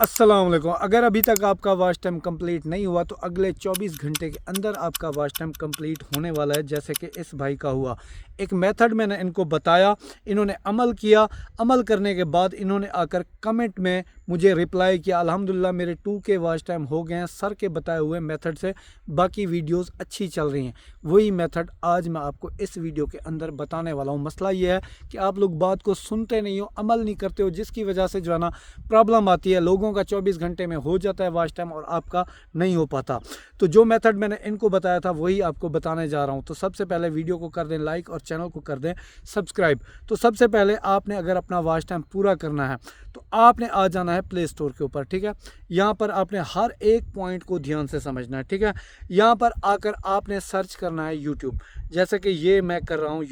अस्सलाम वालेकुम। अगर अभी तक आपका वॉच टाइम कंप्लीट नहीं हुआ तो अगले 24 घंटे के अंदर आपका वॉच टाइम कंप्लीट होने वाला है, जैसे कि इस भाई का हुआ। एक मेथड मैंने इनको बताया, इन्होंने अमल किया। अमल करने के बाद इन्होंने आकर कमेंट में मुझे रिप्लाई किया, अल्हम्दुलिल्लाह मेरे 2K वॉच टाइम हो गए हैं सर के बताए हुए मेथड से, बाकी वीडियोस अच्छी चल रही हैं। वही मेथड आज मैं आपको इस वीडियो के अंदर बताने वाला हूँ। मसला ये है कि आप लोग बात को सुनते नहीं हो, अमल नहीं करते हो, जिसकी वजह से जो है ना प्रॉब्लम आती है। लोगों का 24 घंटे में हो जाता है वॉच टाइम और आपका नहीं हो पाता। तो जो मेथड मैंने इनको बताया था वही आपको बताने जा रहा हूँ। तो सबसे पहले वीडियो को कर दें लाइक और चैनल को कर दें सब्सक्राइब। तो सबसे पहले आपने अगर अपना वॉच टाइम पूरा करना है तो आपने आ जाना है प्ले स्टोर के ऊपर, ठीक है। यहाँ पर आपने हर एक पॉइंट को ध्यान से समझना है, ठीक है। यहाँ पर आकर आपने सर्च करना है यूट्यूब, जैसे कि ये मैं कर रहा हूँ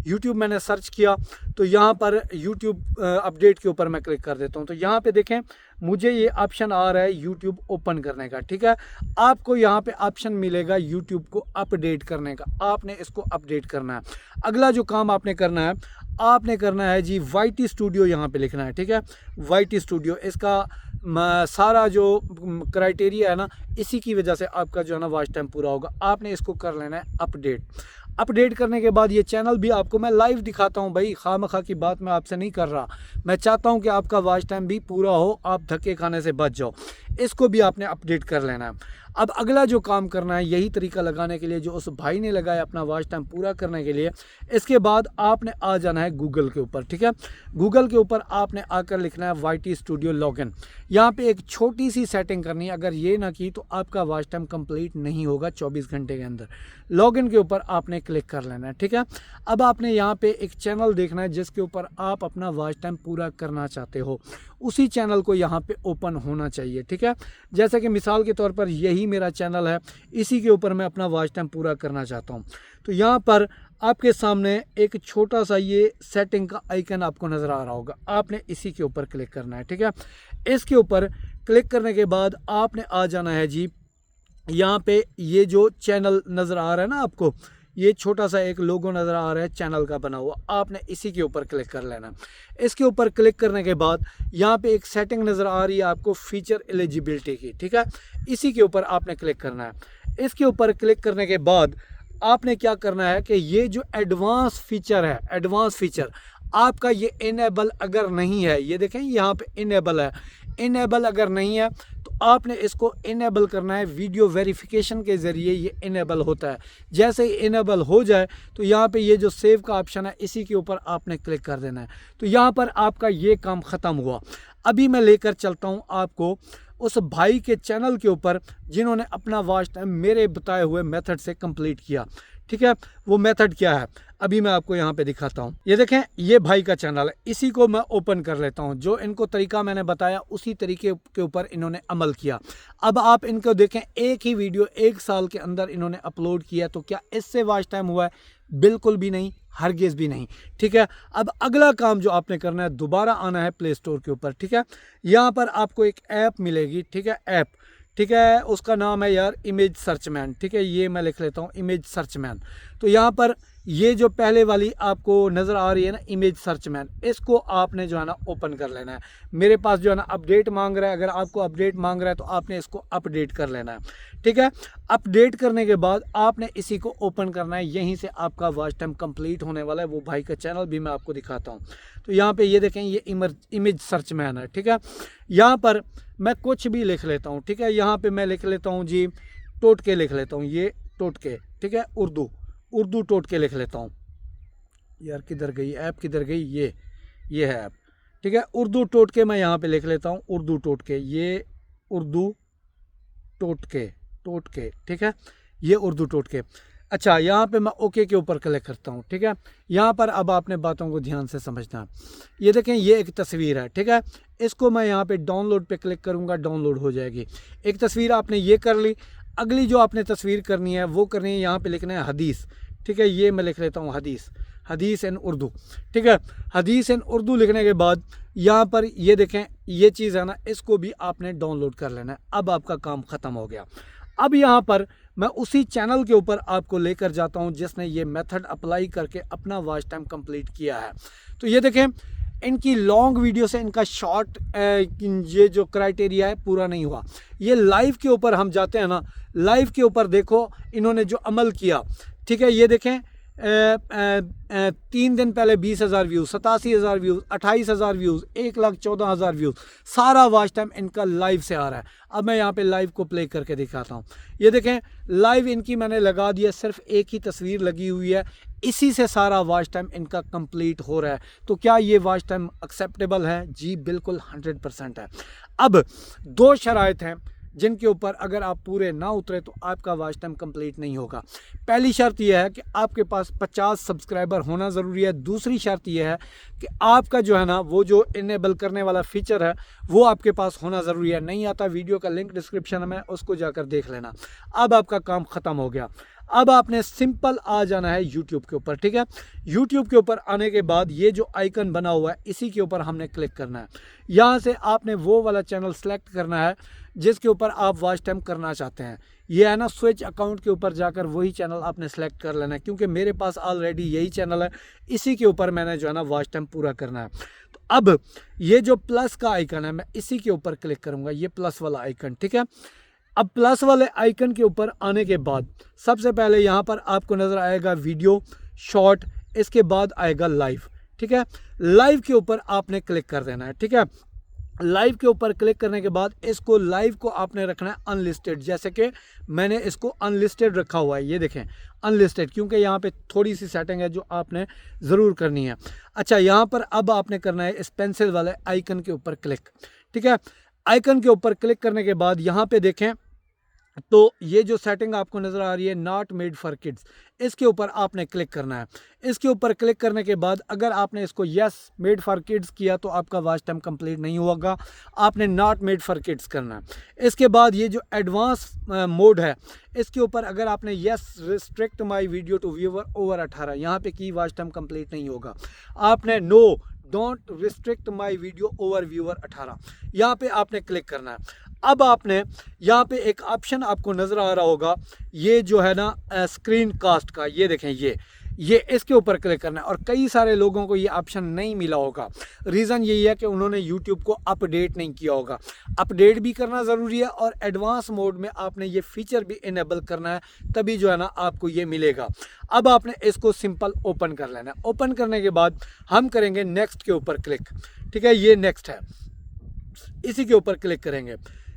यूट्यूब मैंने सर्च किया। तो यहाँ पर यूट्यूब अपडेट के ऊपर मैं क्लिक कर देता हूँ। तो यहाँ पे देखें मुझे ये ऑप्शन आ रहा है यूट्यूब ओपन करने का, ठीक है। आपको यहाँ पे ऑप्शन मिलेगा यूट्यूब को अपडेट करने का, आपने इसको अपडेट करना है। अगला जो काम आपने करना है, आपने करना है जी YT स्टूडियो, यहाँ पे लिखना है, ठीक है। YT स्टूडियो, इसका सारा जो क्राइटेरिया है ना, इसी की वजह से आपका जो है ना वॉच टाइम पूरा होगा। आपने इसको कर लेना है अपडेट करने के बाद ये चैनल भी आपको मैं लाइव दिखाता हूँ भाई, खामखा की बात मैं आपसे नहीं कर रहा। मैं चाहता हूँ कि आपका वॉच टाइम भी पूरा हो, आप धक्के खाने से बच जाओ। इसको भी आपने अपडेट कर लेना है। अब अगला जो काम करना है, यही तरीका लगाने के लिए जो उस भाई ने लगाया अपना वॉच टाइम पूरा करने के लिए, इसके बाद आपने आ जाना है गूगल के ऊपर, ठीक है। गूगल के ऊपर आपने आकर लिखना है YT स्टूडियो लॉगिन। यहाँ पे एक छोटी सी सेटिंग करनी है, अगर ये ना की तो आपका वॉच टाइम कंप्लीट नहीं होगा 24 घंटे के अंदर। लॉगिन के ऊपर आपने क्लिक कर लेना है, ठीक है। अब आपने यहाँ पे एक चैनल देखना है जिसके ऊपर आप अपना वॉच टाइम पूरा करना चाहते हो, उसी चैनल को यहाँ पे ओपन होना चाहिए, ठीक है। जैसे कि मिसाल के तौर पर यही मेरा चैनल है, इसी के ऊपर मैं अपना वॉच टाइम पूरा करना चाहता हूँ। तो यहाँ पर आपके सामने एक छोटा सा ये सेटिंग का आइकन आपको नज़र आ रहा होगा, आपने इसी के ऊपर क्लिक करना है, ठीक है। इसके ऊपर क्लिक करने के बाद आपने आ जाना है जी, यहाँ पे ये जो चैनल नज़र आ रहा है ना आपको, ये छोटा सा एक लोगो नज़र आ रहा है चैनल का बना हुआ, आपने इसी के ऊपर क्लिक कर लेना। इसके ऊपर क्लिक करने के बाद यहाँ पे एक सेटिंग नज़र आ रही है आपको फीचर एलिजिबिलिटी की, ठीक है। इसी के ऊपर आपने क्लिक करना है। इसके ऊपर क्लिक करने के बाद आपने क्या करना है कि ये जो एडवांस फीचर है, एडवांस फीचर आपका ये इनेबल अगर नहीं है, ये देखें यहाँ पे इनेबल है, इनेबल अगर नहीं है तो आपने इसको इनेबल करना है। वीडियो वेरिफिकेशन के ज़रिए ये इनेबल होता है। जैसे ही इनेबल हो जाए तो यहाँ पे ये जो सेव का ऑप्शन है, इसी के ऊपर आपने क्लिक कर देना है। तो यहाँ पर आपका ये काम ख़त्म हुआ। अभी मैं लेकर चलता हूँ आपको उस भाई के चैनल के ऊपर जिन्होंने अपना वॉच टाइम मेरे बताए हुए मेथड से कंप्लीट किया, ठीक है। वो मेथड क्या है अभी मैं आपको यहाँ पे दिखाता हूँ। ये देखें ये भाई का चैनल है, इसी को मैं ओपन कर लेता हूँ। जो इनको तरीका मैंने बताया उसी तरीके के ऊपर इन्होंने अमल किया। अब आप इनको देखें, एक ही वीडियो 1 साल के अंदर इन्होंने अपलोड किया, तो क्या इससे वॉच टाइम हुआ है? बिल्कुल भी नहीं, हरगिज़ भी नहीं, ठीक है। अब अगला काम जो आपने करना है, दोबारा आना है प्ले स्टोर के ऊपर, ठीक है। यहाँ पर आपको एक ऐप मिलेगी, ठीक है, ऐप, ठीक है। उसका नाम है यार इमेज सर्च मैन, ठीक है। ये मैं लिख लेता हूँ इमेज सर्च मैन। तो यहाँ पर ये जो पहले वाली आपको नज़र आ रही है ना इमेज सर्च मैन, इसको आपने जो है ना ओपन कर लेना है। मेरे पास जो है ना अपडेट मांग रहा है, अगर आपको अपडेट मांग रहा है तो आपने इसको अपडेट कर लेना है, ठीक है। अपडेट करने के बाद आपने इसी को ओपन करना है, यहीं से आपका वॉच टाइम कंप्लीट होने वाला है। वो भाई का चैनल भी मैं आपको दिखाता हूँ। तो यहाँ पे ये देखें ये इमेज सर्च मैन है, ठीक है। यहाँ पर मैं कुछ भी लिख लेता हूँ, ठीक है। यहाँ पे मैं लिख लेता हूँ जी टोटके लिख लेता हूँ, ये टोटके, ठीक है। उर्दू टोटके लिख लेता हूँ। यार किधर गई ऐप, किधर गई? ये है ऐप, ठीक है। उर्दू टोटके मैं यहाँ पे लिख लेता हूँ, उर्दू टोटके, ये उर्दू टोटके, ठीक है। ये उर्दू टोटके। अच्छा, यहाँ पे मैं ओके के ऊपर क्लिक करता हूँ, ठीक है। यहाँ पर अब आपने बातों को ध्यान से समझना है। ये देखें ये एक तस्वीर है, ठीक है। इसको मैं यहाँ पे डाउनलोड पे क्लिक करूँगा, डाउनलोड हो जाएगी। एक तस्वीर आपने ये कर ली। अगली जो आपने तस्वीर करनी है वो करनी है, यहाँ पे लिखना है हदीस, ठीक है। ये मैं लिख लेता हूँ हदीस इन उर्दू, ठीक है। हदीस इन उर्दू लिखने के बाद यहाँ पर ये देखें ये चीज़ है ना, इसको भी आपने डाउनलोड कर लेना है। अब आपका काम ख़त्म हो गया। अब यहाँ पर मैं उसी चैनल के ऊपर आपको लेकर जाता हूँ जिसने ये मेथड अप्लाई करके अपना वॉच टाइम कंप्लीट किया है। तो ये देखें इनकी लॉन्ग वीडियो से इनका शॉर्ट ये जो क्राइटेरिया है पूरा नहीं हुआ। ये लाइव के ऊपर हम जाते हैं ना, लाइव के ऊपर देखो इन्होंने जो अमल किया, ठीक है, ये देखें 3 दिन पहले 20,000 व्यूज़, 87,000 व्यूज़, 28,000 व्यूज़, 1,14,000 व्यूज़, सारा वॉच टाइम इनका लाइव से आ रहा है। अब मैं यहाँ पे लाइव को प्ले करके दिखाता हूँ। ये देखें लाइव इनकी मैंने लगा दिया, सिर्फ एक ही तस्वीर लगी हुई है, इसी से सारा वॉच टाइम इनका कंप्लीट हो रहा है। तो क्या ये वॉच टाइम एक्सेप्टेबल है? जी बिल्कुल 100% है। अब 2 शराइत हैं जिनके ऊपर अगर आप पूरे ना उतरे तो आपका वॉच टाइम कंप्लीट नहीं होगा। पहली शर्त यह है कि आपके पास 50 सब्सक्राइबर होना ज़रूरी है। दूसरी शर्त यह है कि आपका जो है ना वो जो इनेबल करने वाला फीचर है वो आपके पास होना ज़रूरी है। नहीं आता, वीडियो का लिंक डिस्क्रिप्शन में, उसको जाकर देख लेना। अब आपका काम ख़त्म हो गया। अब आपने सिंपल आ जाना है यूट्यूब के ऊपर, ठीक है। यूट्यूब के ऊपर आने के बाद ये जो आइकन बना हुआ है इसी के ऊपर हमने क्लिक करना है। यहाँ से आपने वो वाला चैनल सेलेक्ट करना है जिसके ऊपर आप वॉच टाइम करना चाहते हैं। ये है ना, स्विच अकाउंट के ऊपर जाकर वही चैनल आपने सेलेक्ट कर लेना है, क्योंकि मेरे पास ऑलरेडी यही चैनल है, इसी के ऊपर मैंने जो है ना वॉच टाइम पूरा करना है। तो अब ये जो प्लस का आइकन है मैं इसी के ऊपर क्लिक करूँगा, ये प्लस वाला आइकन, ठीक है। अब प्लस वाले आइकन के ऊपर आने के बाद सबसे पहले यहाँ पर आपको नज़र आएगा वीडियो, शॉर्ट, इसके बाद आएगा लाइव, ठीक है। लाइव के ऊपर आपने क्लिक कर देना है, ठीक है। लाइव के ऊपर क्लिक करने के बाद इसको लाइव को आपने रखना है अनलिस्टेड, जैसे कि मैंने इसको अनलिस्टेड रखा हुआ है, ये देखें अनलिस्टेड, क्योंकि यहाँ पे थोड़ी सी सेटिंग है जो आपने ज़रूर करनी है। अच्छा, यहाँ पर अब आपने करना है इस पेंसिल वाले आइकन के ऊपर क्लिक, ठीक है। आइकन के ऊपर क्लिक करने के बाद यहाँ पे देखें तो ये जो सेटिंग आपको नज़र आ रही है नॉट मेड फॉर किड्स, इसके ऊपर आपने क्लिक करना है। इसके ऊपर क्लिक करने के बाद अगर आपने इसको यस मेड फॉर किड्स किया तो आपका वॉच टाइम कंप्लीट नहीं होगा, आपने नॉट मेड फॉर किड्स करना है। इसके बाद ये जो एडवांस मोड है इसके ऊपर अगर आपने yes restrict my video to viewer over 18, यहाँ पे की वॉच टाइम कंप्लीट नहीं होगा। आपने no don't restrict my video over viewer 18, यहाँ पे आपने क्लिक करना है। अब आपने यहाँ पे एक ऑप्शन आपको नज़र आ रहा होगा, ये जो है ना स्क्रीन कास्ट का, ये देखें ये इसके ऊपर क्लिक करना है। और कई सारे लोगों को ये ऑप्शन नहीं मिला होगा, रीज़न यही है कि उन्होंने यूट्यूब को अपडेट नहीं किया होगा। अपडेट भी करना ज़रूरी है और एडवांस मोड में आपने ये फीचर भी इनेबल करना है, तभी जो है ना आपको ये मिलेगा। अब आपने इसको सिंपल ओपन कर लेना है। ओपन करने के बाद हम करेंगे नेक्स्ट के ऊपर क्लिक, ठीक है, ये नेक्स्ट है, इसी के ऊपर क्लिक करेंगे।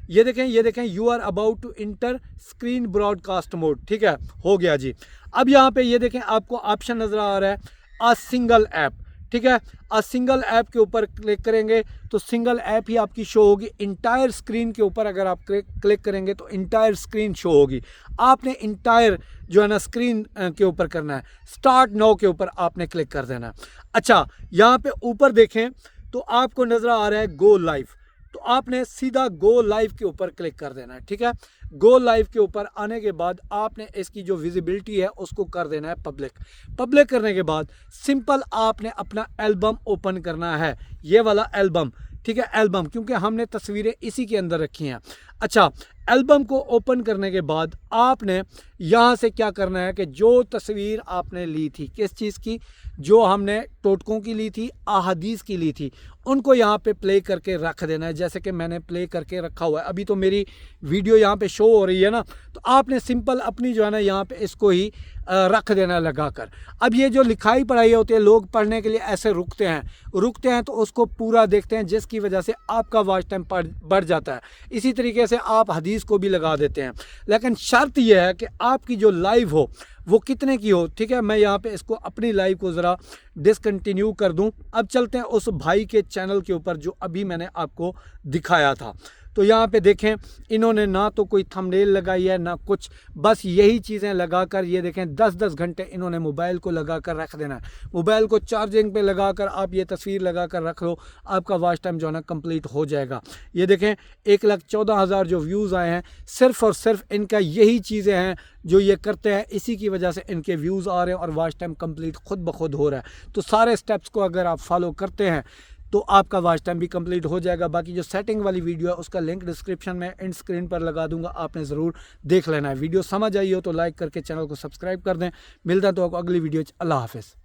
ये देखें you are about to enter screen broadcast mode, ठीक है, हो गया जी। अब यहाँ पे ये देखें आपको ऑप्शन नज़र आ रहा है अ सिंगल ऐप, ठीक है। अ सिंगल ऐप के ऊपर क्लिक करेंगे तो सिंगल ऐप ही आपकी शो होगी। इंटायर स्क्रीन के ऊपर अगर आप क्लिक करेंगे तो इंटायर स्क्रीन शो होगी। आपने इंटायर जो है ना स्क्रीन के ऊपर करना है। स्टार्ट नाउ के ऊपर आपने क्लिक कर देना है। अच्छा, यहाँ पे ऊपर देखें तो आपको नज़र आ रहा है गो लाइव, तो आपने सीधा गो लाइव के ऊपर क्लिक कर देना है, ठीक है। गो लाइव के ऊपर आने के बाद आपने इसकी जो विजिबिलिटी है उसको कर देना है पब्लिक। पब्लिक करने के बाद सिंपल आपने अपना एल्बम ओपन करना है, ये वाला एल्बम, ठीक है, एल्बम, क्योंकि हमने तस्वीरें इसी के अंदर रखी हैं। अच्छा, एल्बम को ओपन करने के बाद आपने यहाँ से क्या करना है कि जो तस्वीर आपने ली थी, किस चीज़ की, जो हमने टोटकों की ली थी, अहादीस की ली थी, उनको यहाँ पे प्ले करके रख देना है, जैसे कि मैंने प्ले करके रखा हुआ है। अभी तो मेरी वीडियो यहाँ पे शो हो रही है ना, तो आपने सिंपल अपनी जो है ना यहाँ पे इसको ही रख देना लगा कर। अब ये जो लिखाई पढ़ाई होती है, लोग पढ़ने के लिए ऐसे रुकते हैं तो उसको पूरा देखते हैं, जिसकी वजह से आपका वॉच टाइम बढ़ जाता है। इसी तरीके से आप हदीस को भी लगा देते हैं, लेकिन शर्त यह है कि आपकी जो लाइव हो वो कितने की हो, ठीक है। मैं यहाँ पे इसको अपनी लाइव को ज़रा डिसकंटिन्यू कर दूँ। अब चलते हैं उस भाई के चैनल के ऊपर जो अभी मैंने आपको दिखाया था। तो यहाँ पे देखें इन्होंने ना तो कोई थंबनेल लगाई है ना कुछ, बस यही चीज़ें लगाकर, ये देखें 10-10 घंटे इन्होंने मोबाइल को लगाकर रख देना है। मोबाइल को चार्जिंग पे लगाकर आप ये तस्वीर लगाकर रख लो, आपका वॉच टाइम जो है ना कंप्लीट हो जाएगा। ये देखें 1,14,000 जो व्यूज़ आए हैं, सिर्फ़ और सिर्फ इनका यही चीज़ें हैं जो ये करते हैं, इसी की वजह से इनके व्यूज़ आ रहे हैं और वॉच टाइम कंप्लीट खुद ब खुद हो रहा है। तो सारे स्टेप्स को अगर आप फॉलो करते हैं तो आपका वॉच टाइम भी कंप्लीट हो जाएगा। बाकी जो सेटिंग वाली वीडियो है उसका लिंक डिस्क्रिप्शन में एंड स्क्रीन पर लगा दूंगा, आपने ज़रूर देख लेना है। वीडियो समझ आई हो तो लाइक करके चैनल को सब्सक्राइब कर दें। मिलता है तो आपको अगली वीडियो। अल्लाह हाफिज़।